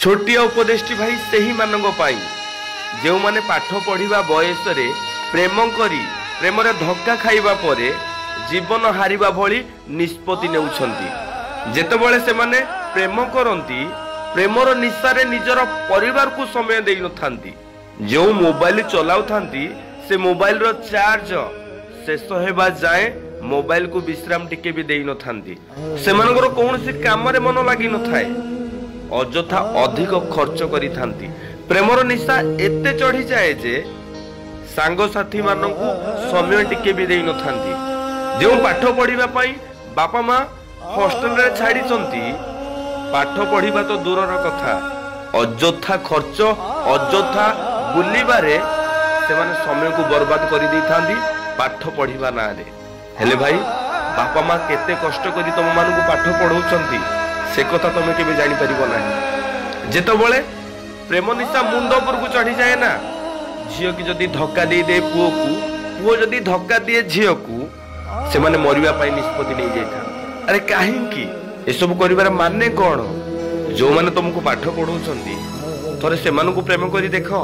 छोटिया उपदेशटी भाई सही मानक पाई जो माने पाठ पढ़िबा बयस रे प्रेम करी प्रेम रे धक्का खाइबा परे जीवन हारिबा भली निष्पत्ति नेउछंती। जेतेबेले से माने प्रेम करंती प्रेमर निशारे निजर परिवार को समय देई नथांती। जो मोबाइल चलाउ थांती से मोबाइल रो चार्ज शेष हेबा जाए मोबाइल को विश्राम टिके भी देई नथांती। सेमानकर कोनोसी काम रे मन लागि नथाए, अजथा अधिक खर्च करी थांती। प्रेमर निशा एते चढ़ी जाए जे सांग साथी मानकु समय टिके भी देई नथांती। जो पाठ पढ़िबा पई बापा माँ हॉस्टल रे छाड़ी चंती, पाठ पढ़िबा तो दूरर कथा अजथा खर्च अजथा बुलिबारे सेमाने समय को बर्बाद करी दै थांती पाठ पढ़िबा ना रे। हेले भाई बापा माँ केते कष्ट करी तुम मानकु पाठ पढ़ौचंती से कथा तुम केबे जानि परिबो नाही। जेतेबेले प्रेम निशा मुंड ऊपर को चढ़ी जाए ना, झियो की जदी धक्का दे दे पुओ को, पुओ जदी धक्का दिए झियो को, से माने मरिबा पई निष्पत्ति नै जायथा। अरे काहेकि ए सब करिवार माने कोन? जो माने तुमको पाठ पढ़ौचंती थरे से मानकु प्रेम करी देखो।